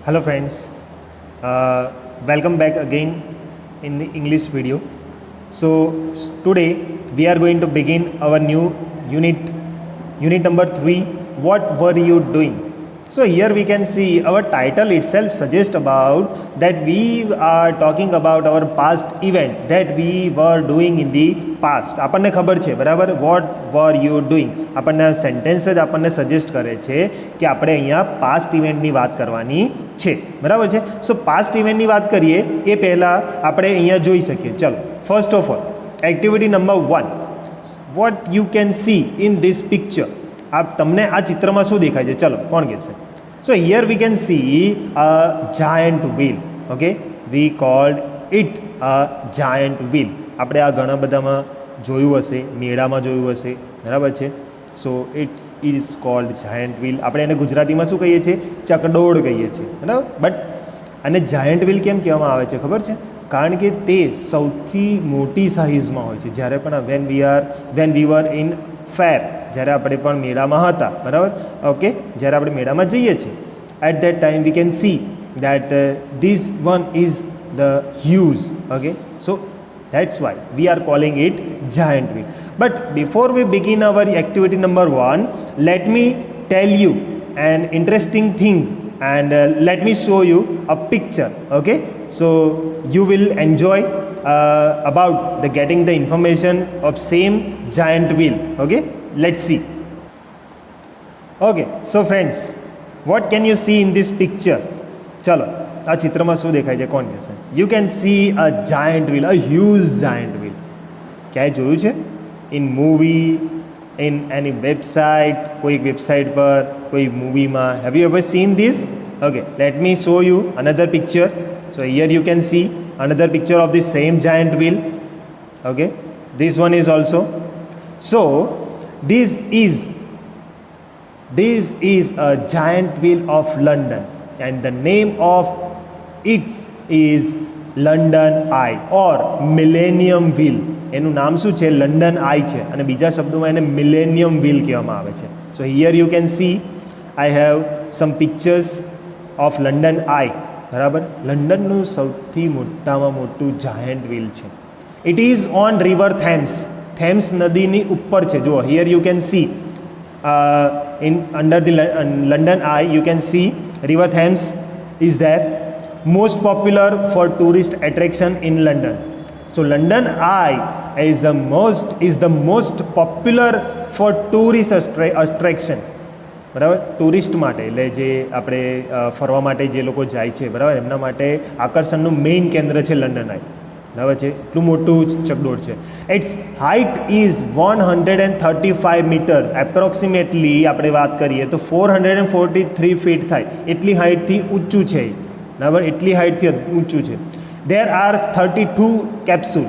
Hello friends, welcome back again in the English video. So today we are going to begin our new unit number 3. What were you doing? So here we can see our title itself suggests about that we are talking about our past event that we were doing in the past. આપણને ખબર છે બરાબર, vote var you doing, આપણને sentence જ આપણને suggest કરે છે કે આપણે અહીંયા પાસ્ટ ઇવેન્ટની વાત કરવાની છે, બરાબર છે. સો પાસ્ટ ઇવેન્ટની વાત કરીએ એ પહેલાં આપણે અહીંયા જોઈ શકીએ. ચલો, first of all activity number 1, what you can see in this picture. આ તમને આ ચિત્રમાં શું દેખાય છે? ચલો, કોણ કહેશે? So here we can see a giant wheel. Okay, we called it a giant wheel. આપણે આ ઘણા બધામાં જોયું હશે, મેળામાં જોયું હશે, બરાબર છે. So it is called giant wheel. આપણે એને ગુજરાતીમાં શું કહીએ છીએ? ચકડોળ કહીએ છીએ, બરાબર. બટ અને જાયન્ટ વ્હીલ કેમ કહેવામાં આવે છે ખબર છે? કારણ કે તે સૌથી મોટી સાઇઝમાં હોય છે. જ્યારે પણ વેન વી વર ઇન ફેર, જ્યારે આપણે પણ મેળામાં હતા, બરાબર. ઓકે, જ્યારે આપણે મેળામાં જઈએ છીએ, at that time we can see that this one is the huge. Okay, so that's why we are calling it giant wheel. But before we begin our activity number 1, let me tell you an interesting thing and let me show you a picture. Okay, so you will enjoy about the getting the information of same giant wheel. Okay, let's see. Okay, so friends, what can you see in this picture? Chalo, આ ચિત્રમાં શું દેખાય છે? કોણ કહેશે? You can see a giant wheel, a huge giant wheel. ક્યાંય જોયું છે? In movie, in any website, કોઈ વેબસાઇટ પર, કોઈ મૂવીમાં? Have you ever seen this? Okay, let me show you another picture. So here you can see another picture of the same giant wheel. Okay, this one is also. So this is a giant wheel of London and the name of it is London Eye or Millennium Wheel. એનું નામ શું છે? London આઈ છે, અને બીજા શબ્દોમાં એને millennium wheel કહેવામાં આવે છે. So here you can see I have some pictures of London Eye, બરાબર. લંડનનું સૌથી મોટામાં મોટું જાયન્ટ વ્હીલ છે. It is on river Thames નદીની ઉપર છે. જુઓ, here you can see in under the London Eye you can see river Thames is there, most popular for tourist attraction in London. So London Eye is the most popular for tourist attraction, બરાબર. Tourist માટે, એટલે જે આપણે ફરવા માટે જે લોકો જાય છે, બરાબર, એમના માટે આકર્ષણનું મેઇન કેન્દ્ર છે લંડન આઈ, બરાબર છે. એટલું મોટું ચકડોળ છે. Its height is 135 metre approximately. આપણે વાત કરીએ તો 443 ફીટ થાય, એટલી હાઇટથી ઊંચું છે, બરાબર. એટલી હાઇટથી ઊંચું છે. દેર આર 32 કેપ્સ્યુલ.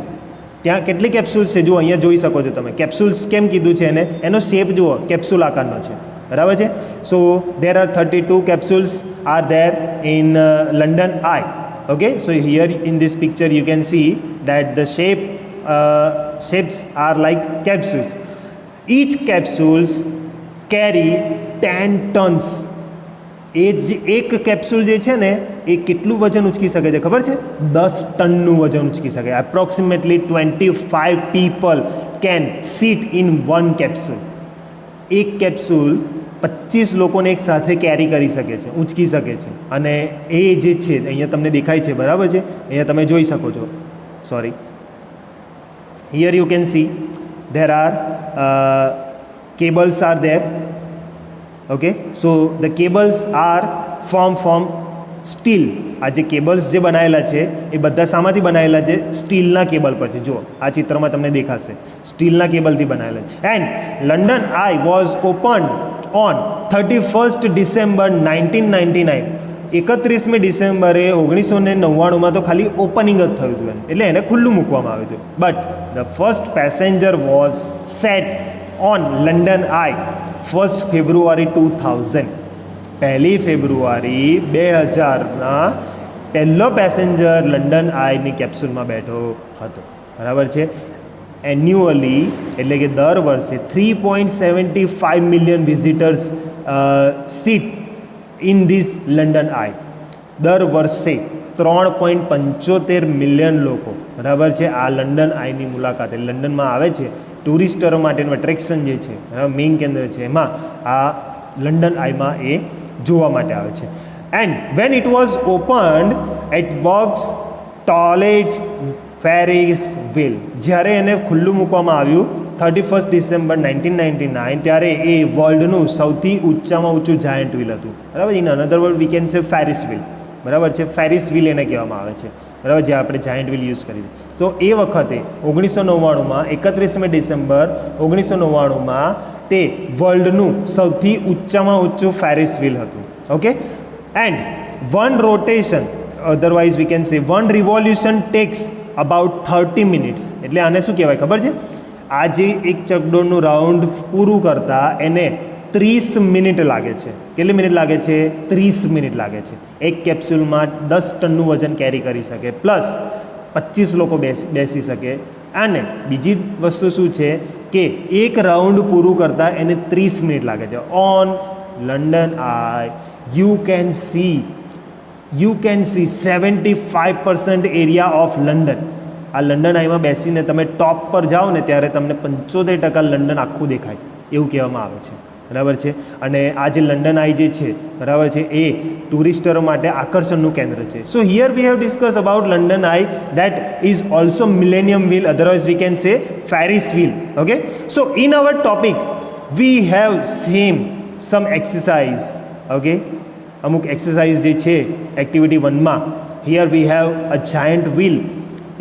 ત્યાં કેટલી કેપ્સ્યુલ્સ છે? જુઓ, અહીંયા જોઈ શકો છો તમે. કેપ્સ્યુલ્સ કેમ કીધું છે એને? એનો શેપ જુઓ, કેપ્સ્યુલ આકારનો છે, બરાબર છે. So there are 32 capsules are there in London Eye. Okay, so here in this picture you can see that the shapes are like capsules. Each capsules carry 10 tons. એક કેપ્સ્યુલ જે છે ને એ કેટલું વજન ઉચકી શકે છે ખબર છે? 10 ટનનું વજન ઉચકી શકે. Approximately 25 people can sit in one capsule. એક કેપ્સ્યુલ 25 લોકોને એક સાથે કેરી કરી શકે છે, ઊંચકી શકે છે. અને એ જે છે અહીંયા તમને દેખાય છે, બરાબર છે. અહીંયા તમે જોઈ શકો છો. Sorry, here you can C there are cables are there. Okay, so the cables are from steel. આ જે કેબલ્સ જે બનાવેલા છે એ બધા શામાંથી બનાવેલા છે? સ્ટીલના કેબલ પરથી. જુઓ, આ ચિત્રમાં તમને દેખાશે, સ્ટીલના કેબલથી બનાવેલા છે. And London I was opened on 31st December 1999. 31મી ડિસેમ્બરે 1999માં તો ખાલી ઓપનિંગ જ થયું હતું, એટલે એને ખુલ્લું મૂકવામાં આવ્યું હતું. But the first passenger was sat on London I 1st February 2000. 1 ફેબ્રુઆરી 2000ના પહેલો પેસેન્જર લંડન આઈની કેપ્સ્યુલમાં બેઠો હતો, બરાબર છે. એન્યુઅલી એટલે કે દર વર્ષે 3.75 million visitors sit in this London Eye. દર વર્ષે 3.75 મિલિયન લોકો બરાબર છે આ લંડન આઈની મુલાકાતે લંડનમાં આવે છે. ટુરિસ્ટરો માટેનું એટ્રેક્શન જે છે મેઇન કેન્દ્ર છે એમાં આ લંડન આઈમાં એ જોવા માટે આવે છે. And when it was opened at works toilets Ferris wheel, જ્યારે એને ખુલ્લું મૂકવામાં આવ્યું 31 ડિસેમ્બર 1999 ત્યારે એ વર્લ્ડનું સૌથી ઊંચામાં ઊંચું જાયન્ટ વ્હીલ હતું બરાબર. In another word V can say Ferris wheel બરાબર છે. ફેરિસ વ્હીલ એને કહેવામાં આવે છે બરાબર, જે આપણે જાયન્ટ વ્હીલ યુઝ કરી. તો એ વખતે 1999માં 31 ડિસેમ્બર 1999માં તે વર્લ્ડનું સૌથી ઊંચામાં ઊંચું ફેરિસ વ્હીલ હતું. Okay, and one rotation otherwise we can સે one revolution tax about 30 minutes. એટલે આને શું કહેવાય ખબર છે? આ જે એક ચકડોળનું રાઉન્ડ પૂરું કરતાં એને 30 મિનિટ લાગે છે. કેટલી મિનિટ લાગે છે? 30 મિનિટ લાગે છે. એક કેપ્સ્યુલમાં 10 ટનનું વજન કેરી કરી શકે, પ્લસ 25 લોકો બેસી શકે. અને બીજી વસ્તુ શું છે કે એક રાઉન્ડ પૂરું કરતાં એને 30 મિનિટ લાગે છે. On London I U can C 75% area of London. આ લંડન આઈમાં બેસીને તમે ટોપ પર જાઓ ને ત્યારે તમને 75% લંડન આખું દેખાય એવું કહેવામાં આવે છે બરાબર છે. અને આ જે લંડન આઈ જે છે બરાબર છે એ ટુરિસ્ટરો માટે આકર્ષણનું કેન્દ્ર છે. So here we have discuss about London Eye that is also millennium wheel, otherwise we can say Ferris wheel. Okay, so in our topic we have same some exercise. Okay, અમુક exercise જે છે activity 1માં here we have a giant wheel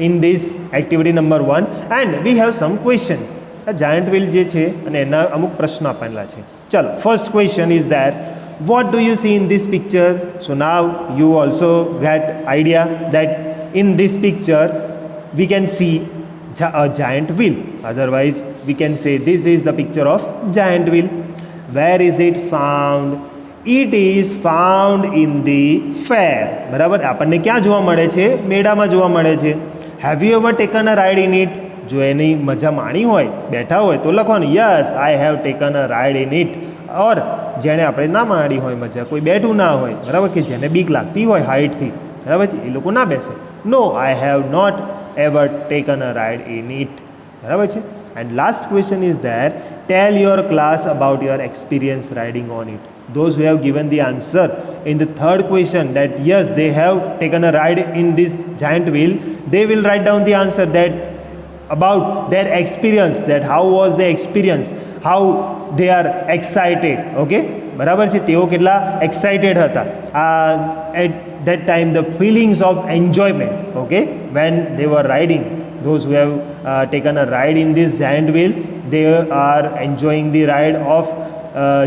in this activity number 1 and we have some questions. A giant wheel જે છે અને એના અમુક પ્રશ્નો આપેલા છે. ચલો, first question is that what do you see in this picture? So now you also get idea that in this picture we can see a giant wheel, otherwise we can say this is the picture of giant wheel. Where is it found? It is found in the fair. બરાબર, આપણને ક્યાં જોવા મળે છે? મેળામાં જોવા મળે છે. Have you ever taken a ride in it? જો એની મજા માણી હોય, બેઠા હોય તો લખવાનું yes I have taken a ride in it. Or જેણે આપણે ના માણી હોય મજા, કોઈ બેઠું ના હોય બરાબર, કે જેને બીક લાગતી હોય હાઇટથી બરાબર છે, એ લોકો ના બેસે. No, I have not ever taken a ride in it બરાબર છે. And last question is there tell your class about your experience riding on it. Those who have given the answer in the third question that yes they have taken a ride in this giant wheel, they will write down the answer that about their experience, that how was their experience, how they are excited. Okay, બરાબર છે, તેઓ કેટલા excited હતા at that time, the feelings of enjoyment. Okay, when they were riding, those who have taken a ride in this giant wheel, they are enjoying the ride of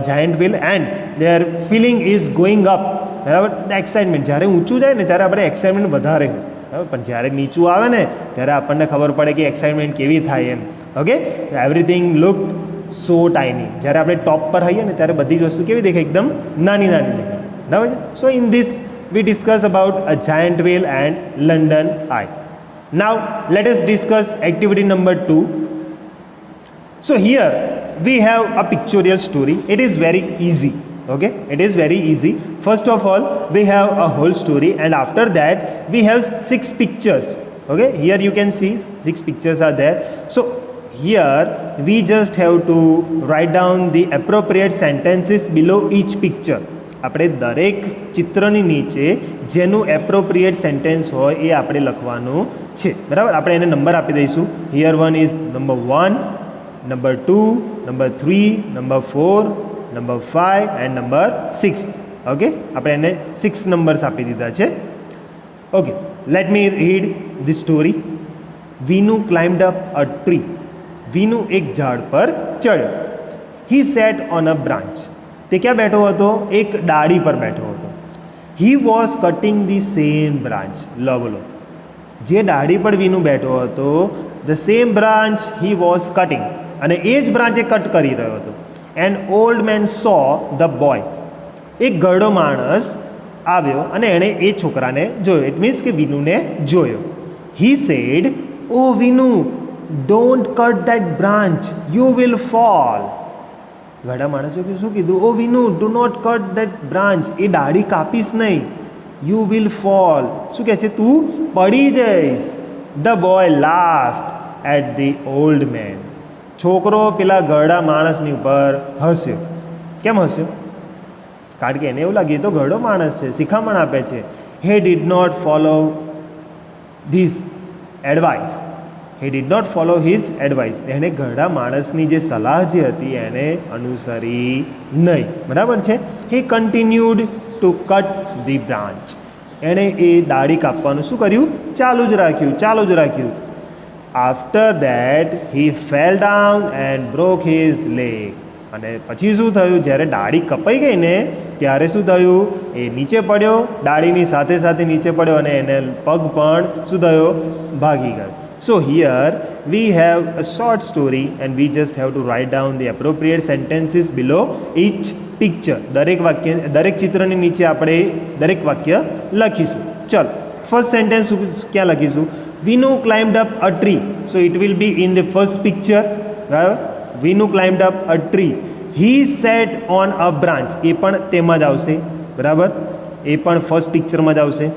giant wheel and their feeling is going up. બરાબર, excitement જ્યારે ઊંચું જાય ને ત્યારે આપણે excitement વધારે હોય બરાબર, પણ જ્યારે નીચું આવે ને ત્યારે આપણને ખબર પડે કે એક્સાઇટમેન્ટ કેવી થાય એમ. Okay, everything look so tiny. જ્યારે આપણે ટોપ પર હોઈએ ને ત્યારે બધી જ વસ્તુ કેવી દેખાય? એકદમ નાની નાની દેખાય બરાબર છે. સો in this V discuss about a giant wheel and London I. Now let us discuss activity number 2. So here we have a pictorial story. It is very easy. Okay, it is very easy. First of all we have a whole story and after that we have 6 pictures. Okay, here you can see 6 pictures are there. So here we just have to write down the appropriate sentences below each picture. આપણે દરેક ચિત્રની નીચે જેનું appropriate sentence હોય એ આપણે લખવાનું છે બરાબર. આપણે એને નંબર આપી દઈશું. Here one is number 1, number 2, number 3, number 4, number 5 and number 6. Okay, આપણે એને 6 નંબર્સ આપી દીધા છે. Okay, let me read the story. Vinu climbed up a tree. Vinu એક ઝાડ પર ચડ્યો. He sat on a branch. તે ક્યાં બેઠો હતો? એક ડાળી પર બેઠો હતો. He was cutting the same branch. બોલો, જે ડાળી પર વિનુ બેઠો હતો, the same branch he was cutting. અને એ જ બ્રાન્ચ એ કટ કરી રહ્યો હતો. And old man so the boy. એક ગરડો માણસ આવ્યો અને એણે એ છોકરાને જોયો. ઇટ મીન્સ કે વિનુને જોયો. He said, oh Vinu, don't cut that branch, you will fall. ગરડા માણસે શું કીધું? Oh Vinu, do not cut that branch, એ ડાળી કાપીશ નહીં, યુ વિલ ફોલ. શું કહે છે? તું પડી જઈશ. The boy laughed at the old man. છોકરો પેલા ઘરડા માણસની ઉપર હસ્યો. કેમ હસ્યો? કારણ કે એને એવું લાગ્યું તો ઘરડો માણસ છે, શિખામણ આપે છે. He did not follow this advice. He did not follow his advice. એણે ઘરડા માણસની જે સલાહ જે હતી એને અનુસરી નહીં. બરાબર છે. He continued to cut the branch. એણે એ ડાળી કાપવાનું શું કર્યું? ચાલુ જ રાખ્યું, ચાલુ જ રાખ્યું. After that he fell down and broke his leg. અને પછી શું થયું? જ્યારે ડાળી કપાઈ ગઈ ને ત્યારે શું થયું? એ નીચે પડ્યો, ડાળીની સાથે સાથે નીચે પડ્યો અને એને પગ પણ શું થયો? ભાગી ગયો. So here we have a short story and we just have to write down the appropriate sentences below each picture. દરેક ચિત્રની નીચે આપણે દરેક વાક્ય લખીશું. ચલો, ફર્સ્ટ સેન્ટેન્સ ક્યાં લખીશું? Vinu climbed up a tree. So it will be in the first picture. બરાબર? Vinu climbed up a tree. He sat on a branch. એ પણ તેમાં જ આવશે. બરાબર? એ પણ ફર્સ્ટ પિક્ચરમાં જ આવશે.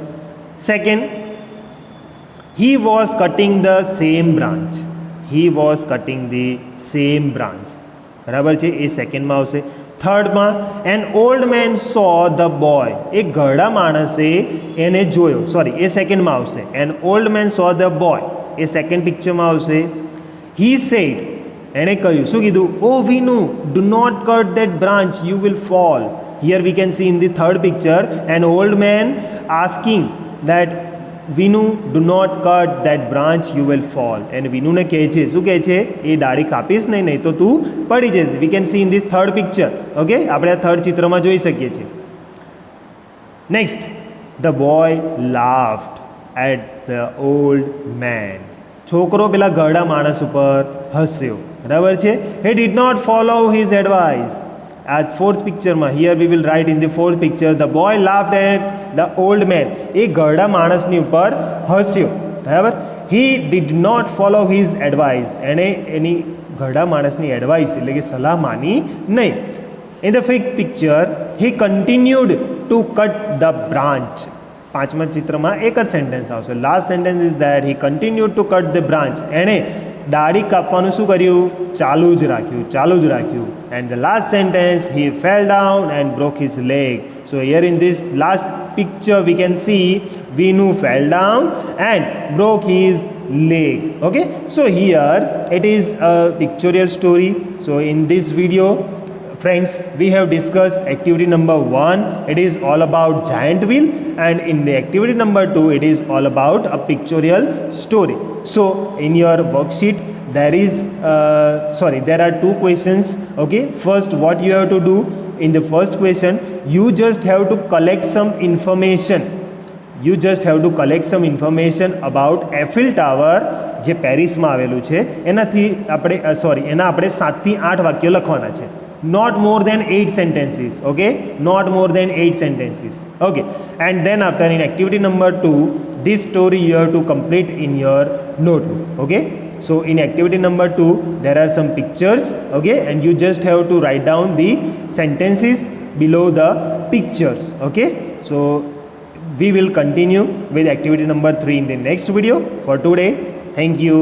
Second, he was cutting the same branch. He was cutting the same branch. બરાબર છે? એ સેકન્ડમાં આવશે. થર્ડમાં, an old man saw the boy. એક ઘરડા માણસે એને જોયો. સોરી, એ સેકન્ડમાં આવશે. an old man saw the boy. એ સેકન્ડ પિક્ચરમાં આવશે. he said, એણે કહ્યું, શું કીધું? oh Vinu, do not cut that branch, you will fall. Here we can see in the third picture an old man asking that Vinu, do not cut that branch, you will fall. And વિનુને કહે છે, શું કહે છે? એ ડાળી કાપીશ નહીં તો તું પડી જઈશ. We can see in this third picture. Okay, આપણે આ થર્ડ ચિત્રમાં જોઈ શકીએ છીએ. Next, the boy laughed at the old man. છોકરો પેલા ઘરડા માણસ ઉપર હસ્યો. બરાબર છે? He did not follow his advice. આ ફોર્થ પિક્ચરમાં, here we will write in the fourth picture, the boy laughed at the old man. એ ઘરડા માણસની ઉપર હસ્યો. બરાબર? He did not follow his advice. એણે એની ઘરડા માણસની એડવાઇસ એટલે કે સલાહ માની નહીં. In the fifth picture, he continued to cut the branch. પાંચમા ચિત્રમાં એક જ સેન્ટેન્સ આવશે. Last sentence is that he continued to cut the branch. એણે ડાળી કાપવાનું શું કર્યું? ચાલુ જ રાખ્યું, ચાલુ જ રાખ્યું. And the last sentence, he fell down and broke his leg. So here in this last picture we can see Vinu fell down and broke his leg. Okay, so here it is a pictorial story. So in this video, friends, we have discussed activity number 1. It is all about giant wheel, and in the activity number 2 it is all about a pictorial story. So in your worksheet there are 2 questions. Okay, first what you have to do, in the first question you just have to collect some information. You just have to collect some information about Eiffel Tower, જે પેરિસમાં આવેલું છે. એના આપણે 7 થી 8 વાક્યો લખવાના છે. Not more than 8 sentences. Okay, not more than 8 sentences. Okay, and then after, in activity number 2, this story you have to complete in your notebook. Okay, so in activity number 2 there are some pictures. Okay, and you just have to write down the sentences below the pictures. Okay, so we will continue with activity number 3 in the next video. For today, thank you.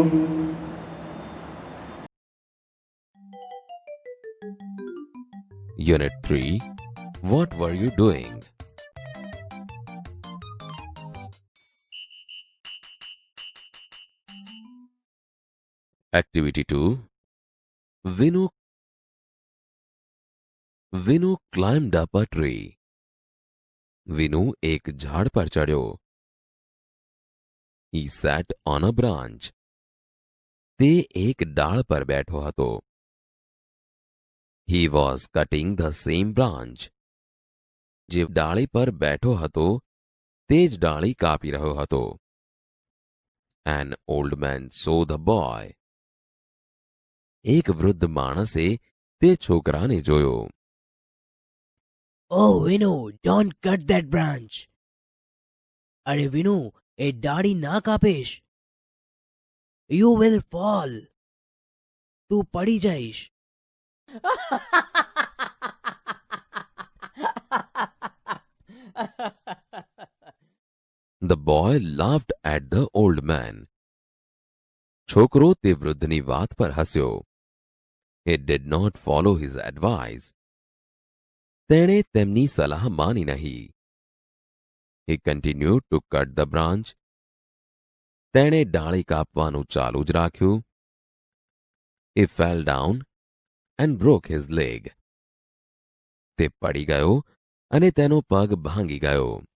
Unit 3. What were you doing? Activity 2. Vinu climbed up a tree. Vinu એક ઝાડ પર ચડ્યો. He sat on a branch. તે એક ડાળ પર બેઠો હતો. He was cutting the same branch. જે ડાળી પર બેઠો હતો તે જ ડાળી કાપી રહ્યો હતો. An old man saw the boy. એક વૃદ્ધ માણસે તે છોકરાને જોયો. Oh, Vinu, don't cut that branch. અરે વિનુ, એ ડાળી ના કાપીશ. You will fall. તું પડી જઈશ. The boy laughed at the old man. છોકરો તે વૃદ્ધની વાત પર હસ્યો. It did not follow his advice. તેણે તેમની સલાહ માની નહીં. He continued to cut the branch. તેણે ડાળી કાપવાનું ચાલુ જ રાખ્યું. He fell down and broke his leg. તે પડી ગયો અને તેનો પગ ભાંગી ગયો.